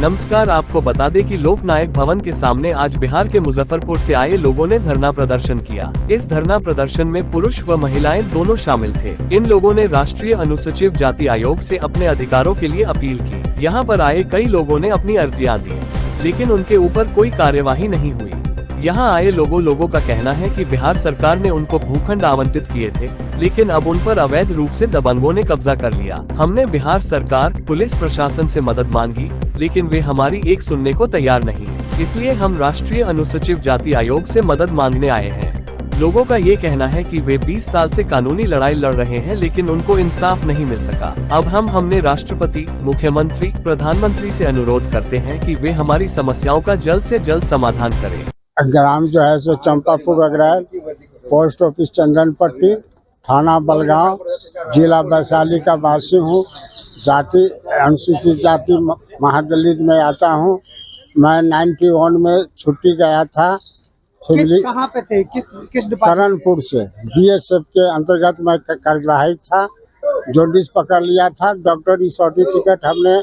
नमस्कार, आपको बता दें कि लोक नायक भवन के सामने आज बिहार के मुजफ्फरपुर से आए लोगों ने धरना प्रदर्शन किया। इस धरना प्रदर्शन में पुरुष व महिलाएं दोनों शामिल थे। इन लोगों ने राष्ट्रीय अनुसूचित जाति आयोग से अपने अधिकारों के लिए अपील की। यहाँ पर आए कई लोगों ने अपनी अर्जियां दी, लेकिन उनके ऊपर कोई कार्यवाही नहीं हुई। यहाँ आए लोगों का कहना है कि बिहार सरकार ने उनको भूखंड आवंटित किए थे, लेकिन अब उन पर अवैध रूप से दबंगों ने कब्जा कर लिया। हमने बिहार सरकार, पुलिस प्रशासन से मदद मांगी, लेकिन वे हमारी एक सुनने को तैयार नहीं। इसलिए हम राष्ट्रीय अनुसूचित जाति आयोग से मदद मांगने आए हैं। लोगों का ये कहना है कि वे 20 साल से कानूनी लड़ाई लड़ रहे हैं, लेकिन उनको इंसाफ नहीं मिल सका। अब हमने राष्ट्रपति, मुख्यमंत्री, प्रधानमंत्री से अनुरोध करते हैं कि वे हमारी समस्याओं का जल्द से जल्द समाधान करें। ग्राम जो है सो चंपापुर अग्रहार, पोस्ट ऑफिस चंदनपट्टी, थाना बलगांव, जिला वैशाली का वासी हूँ। जाति अनुसूचित जाति महादलित में आता हूँ। मैं 91 में छुट्टी गया था। कहाँ पे थे? किस करणपुर से बीएसएफ के अंतर्गत मैं कार्यवाही था। जोडिस पकड़ लिया था। डॉक्टरी सर्टिफिकेट हमने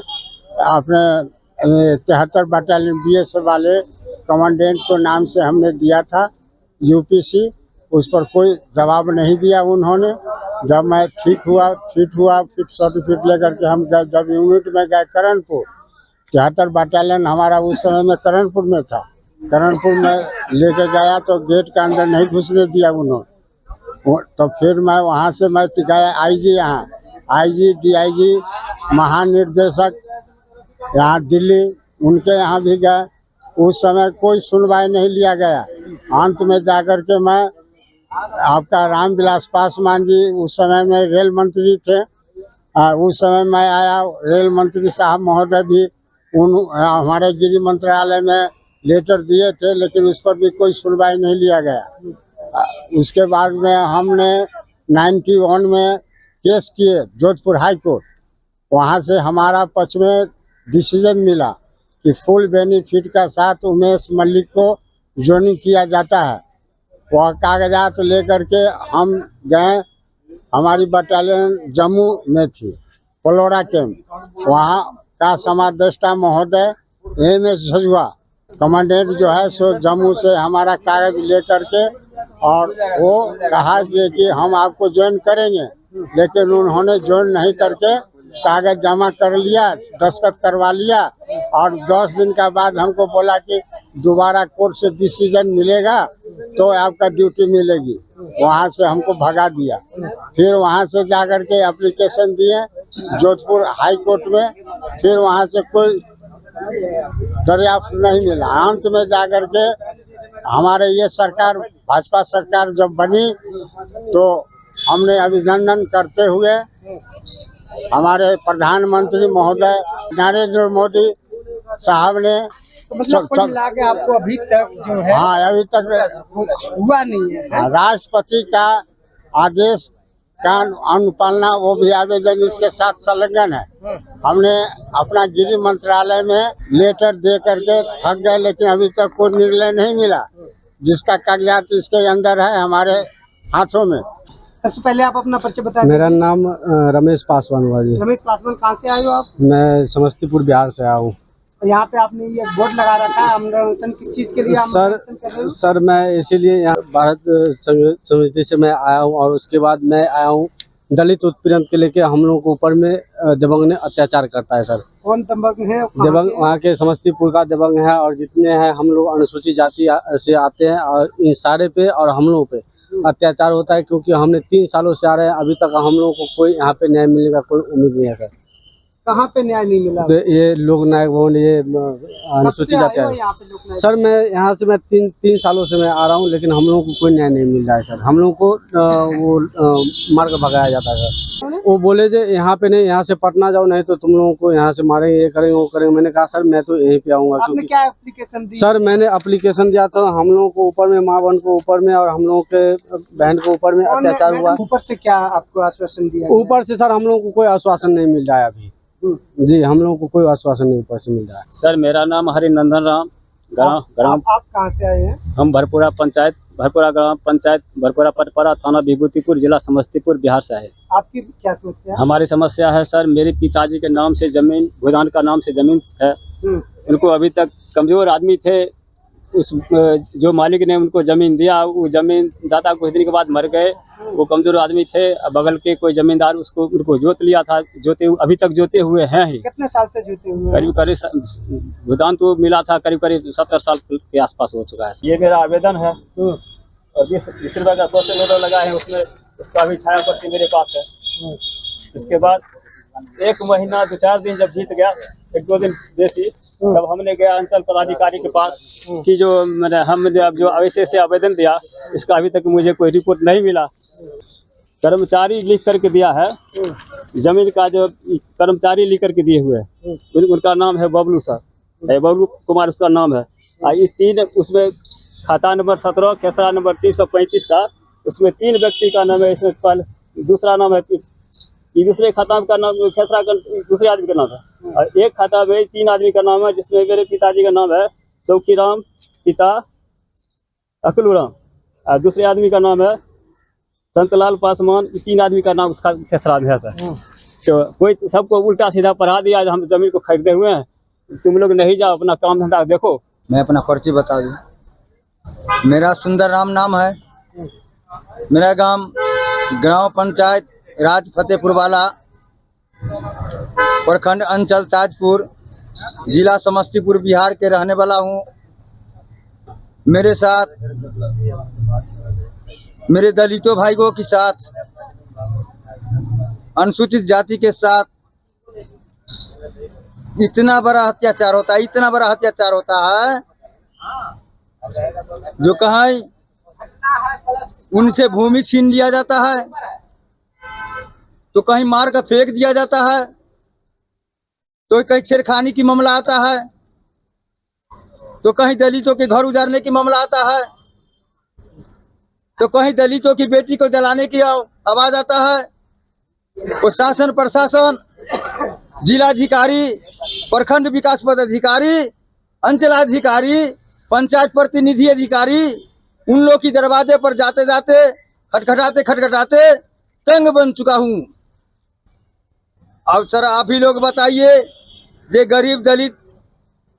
अपने 73 बटालियन बीएसएफ वाले कमांडेंट को नाम से हमने दिया था यूपीसी। उस पर कोई जवाब नहीं दिया उन्होंने। जब मैं ठीक हुआ, फिट सर्टिफिकेट लेकर के हम जब यूनिट में गए करणपुर, 73 बटालियन हमारा उस समय में करणपुर में था। करणपुर में लेके गया तो गेट के अंदर नहीं घुसने दिया उन्होंने। तो फिर मैं वहाँ से मैं गया आईजी, यहाँ आईजी, डीआईजी, महानिर्देशक यहाँ दिल्ली, उनके यहाँ भी गए। उस समय कोई सुनवाई नहीं लिया गया। अंत में जाकर के मैं आपका रामविलास पासवान जी, उस समय में रेल मंत्री थे, उस समय मैं आया। रेल मंत्री साहब महोदय भी हमारे गृह मंत्रालय में लेटर दिए थे, लेकिन उस पर भी कोई सुनवाई नहीं लिया गया। उसके बाद में हमने 91 में केस किए जोधपुर हाई कोर्ट। वहाँ से हमारा पक्ष में डिसीजन मिला कि फुल बेनिफिट का साथ उमेश मलिक को ज्वाइनिंग किया जाता है। वह कागजात लेकर के हम गए। हमारी बटालियन जम्मू में थी, पलोरा कैंप। वहाँ का समादेष्टा महोदय एमएस झजुआ कमांडेंट जो है सो जम्मू से हमारा कागज लेकर के, और वो कहा कि हम आपको ज्वाइन करेंगे, लेकिन उन्होंने ज्वाइन नहीं करके कागज जमा कर लिया, दस्तखत करवा लिया। और 10 दिन का बाद हमको बोला कि दोबारा कोर्ट से डिसीजन मिलेगा तो आपका ड्यूटी मिलेगी। वहाँ से हमको भगा दिया। फिर वहाँ से जाकर के एप्लीकेशन दिए जोधपुर हाई कोर्ट में। फिर वहाँ से कोई दरियाफ्त नहीं मिला। अंत में जाकर के हमारे ये सरकार, भाजपा सरकार जब बनी, तो हमने अभिनंदन करते हुए हमारे प्रधानमंत्री महोदय नरेंद्र मोदी साहब ने, तो मतलब कुल मिला के आपको अभी तक जो है, हाँ अभी तक हुआ नहीं है। राष्ट्रपति का आदेश का अनुपालना, वो भी आवेदन इसके साथ संलग्न है। हमने अपना गृह मंत्रालय में लेटर दे करके थक गए, लेकिन अभी तक कोई निर्णय नहीं मिला, जिसका कागजात इसके अंदर है हमारे हाथों में। सबसे पहले आप अपना परिचय बताएं। मेरा नाम रमेश पासवान हुआ जी। रमेश पासवान, कहाँ से आए हो आप? मैं समस्तीपुर बिहार से आया हूँ। यहाँ पे आपने ये बोर्ड लगा रखा है, अनशन किस चीज के लिए सर? सर मैं इसीलिए यहाँ भारत समिति से मैं आया हूँ, और उसके बाद मैं आया हूँ दलित उत्पीड़न के लेके हम लोगों के ऊपर में दबंग ने अत्याचार करता है। सर कौन दबंग है? दबंग वहाँ के समस्तीपुर का दबंग है, और जितने हैं हम लोग अनुसूचित जाति से आते हैं, और इन सारे पे और हम लोगों पे अत्याचार होता है। क्योंकि हमने 3 सालों से आ रहे हैं, अभी तक हम लोगों को कोई यहाँ पे न्याय मिलने का कोई उम्मीद नहीं है। सर कहाँ पे न्याय नहीं मिला? तो ये लोक नायक भवन, ये अनुसूचित जाति है। सर मैं यहाँ से मैं 3 सालों से मैं आ रहा हूँ, लेकिन हम लोगों को कोई न्याय नहीं मिल रहा है। सर हम लोगों को वो मार कर भगाया जाता है। सर वो बोले जे यहाँ पे नहीं, यहाँ से पटना जाओ, नहीं तो तुम लोगों को यहाँ से मारेंगे, ये करेंगे, वो करेंगे। मैंने कहा सर मैं तो यहीं पे आऊँगा। आपने क्या एप्लीकेशन दी? सर मैंने एप्लीकेशन दिया था। हम लोगों को ऊपर में, माँ बहन को ऊपर में, और हम लोगों के बहन को ऊपर में अत्याचार हुआ। ऊपर से क्या आपको आश्वासन दिया? ऊपर से सर हम लोगों को कोई आश्वासन नहीं मिल रहा है अभी जी। हम लोगों को कोई आश्वासन नहीं ऊपर से मिल रहा है। सर मेरा नाम हरिनंदन राम, ग्राम आप कहाँ से आए हैं? हम भरपूरा पंचायत, भरपूरा ग्राम पंचायत, भरपूरा पटपरा, थाना विभूतिपुर, जिला समस्तीपुर, बिहार से है। आपकी क्या समस्या है? हमारी समस्या है सर, मेरे पिताजी के नाम से जमीन, भूदान का नाम से जमीन है, इनको अभी तक कमजोर आदमी थे, उस जो मालिक ने उनको जमीन दिया, वो जमीन दाता कुछ दिन के बाद मर गए। वो कमजोर आदमी थे, बगल के कोई जमींदार उसको उनको जोत लिया था, जोते अभी तक जोते हुए हैं ही। कितने साल से जीते हुए हैं? करीब करीब भुगतान तो मिला था, करीब करीब 70 साल के आसपास हो चुका है। ये मेरा आवेदन है और 20 रुपए का 200 नोट लगा है उसमें, उसका भी छाया प्रति मेरे पास है। इसके बाद 1 महीना 2-4 दिन जब बीत गया, 1-2 दिन बेसी, तब हमने गया अंचल पदाधिकारी के पास कि जो मैंने हमने अब जो ऐसे से आवेदन दिया, इसका अभी तक मुझे कोई रिपोर्ट नहीं मिला। कर्मचारी लिख करके दिया है, जमीन का जो कर्मचारी लिख करके दिए हुए हैं, उनका नाम है बबलू सर, बबलू कुमार उसका नाम है। ये 3 उसमें खाता नंबर 17, खेसरा नंबर 335 का, उसमें 3 व्यक्ति का नाम है। इसमें पहले दूसरा नाम है, ये दूसरे खाता का नाम खेसरा का दूसरे आदमी का नाम है, और एक खाता में 3 आदमी का नाम है, जिसमें मेरे पिताजी का नाम है चौकी राम, पिता अकलू राम, और दूसरे आदमी का नाम है संतलाल पासवान। 3 आदमी का नाम उसका खेसरा में है सर। तो कोई सबको उल्टा सीधा पढ़ा दिया, हम जमीन को खरीदे हुए हैं, तुम लोग नहीं जाओ, अपना काम धंधा देखो। मैं अपना पर्ची बता दूं, मेरा सुंदर राम नाम है, मेरा ग्राम पंचायत राज फतेहपुर वाला, प्रखंड अंचल ताजपुर, जिला समस्तीपुर, बिहार के रहने वाला हूँ। मेरे साथ मेरे दलितों भाइयों के साथ, अनुसूचित जाति के साथ इतना बड़ा अत्याचार होता है, इतना बड़ा अत्याचार होता है, जो कहीं उनसे भूमि छीन लिया जाता है, तो कहीं मार कर फेंक दिया जाता है, तो कहीं छेड़खानी की मामला आता है, तो कहीं दलितों के घर उजाड़ने की मामला आता है, तो कहीं दलितों की बेटी को जलाने की आवाज आता है। वो शासन प्रशासन, जिलाधिकारी, प्रखंड विकास पदाधिकारी, अंचलाधिकारी, पंचायत प्रतिनिधि अधिकारी, उन लोग की दरवाजे पर जाते जाते खटखटाते तंग बन चुका हूँ। अब सर आप ही लोग बताइए, ये गरीब दलित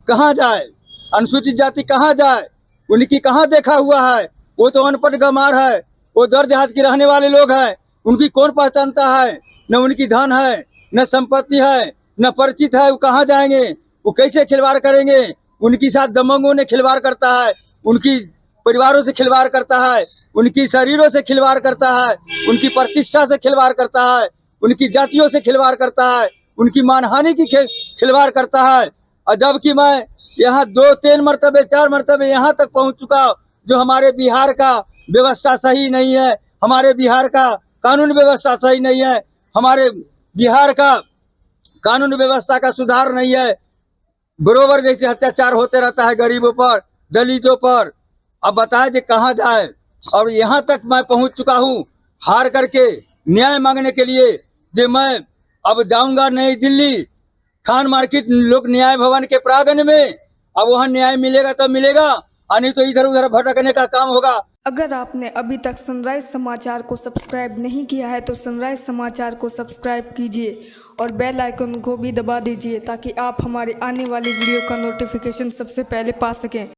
कहाँ जाए, अनुसूचित जाति कहाँ जाए, उनकी कहाँ देखा हुआ है? वो तो अनपढ़ गंवार है, वो दर देहात के रहने वाले लोग हैं, उनकी कौन पहचानता है? न उनकी धन है, न संपत्ति है, न परिचित है, वो कहाँ जाएंगे? वो कैसे खिलवाड़ करेंगे? उनके साथ दबंगों ने खिलवाड़ करता है, उनकी परिवारों से खिलवाड़ करता है, उनकी शरीरों से खिलवाड़ करता है, उनकी प्रतिष्ठा से खिलवाड़ करता है, उनकी जातियों से खिलवाड़ करता है, उनकी मानहानि की खिलवाड़ करता है। और जबकि मैं यहाँ 2-3 मरतबे 4 मरतबे यहाँ तक पहुँच चुका, जो हमारे बिहार का व्यवस्था सही नहीं है, हमारे बिहार का कानून व्यवस्था सही नहीं है, हमारे बिहार का कानून व्यवस्था का सुधार नहीं है। बरोबर जैसे अत्याचार होते रहता है गरीबों पर, दलितों पर। अब बताएं कि कहाँ जाए? और यहाँ तक मैं पहुँच चुका हूँ हार करके न्याय मांगने के लिए, जो मैं अब जाऊंगा नई दिल्ली खान मार्केट लोक न्याय भवन के प्रांगण में। अब वहाँ न्याय मिलेगा तब मिलेगा, नहीं तो इधर उधर भटकने का काम होगा। अगर आपने अभी तक सनराइज समाचार को सब्सक्राइब नहीं किया है तो सनराइज समाचार को सब्सक्राइब कीजिए और बेल आइकन को भी दबा दीजिए, ताकि आप हमारे आने वाली वीडियो का नोटिफिकेशन सबसे पहले पा सकें।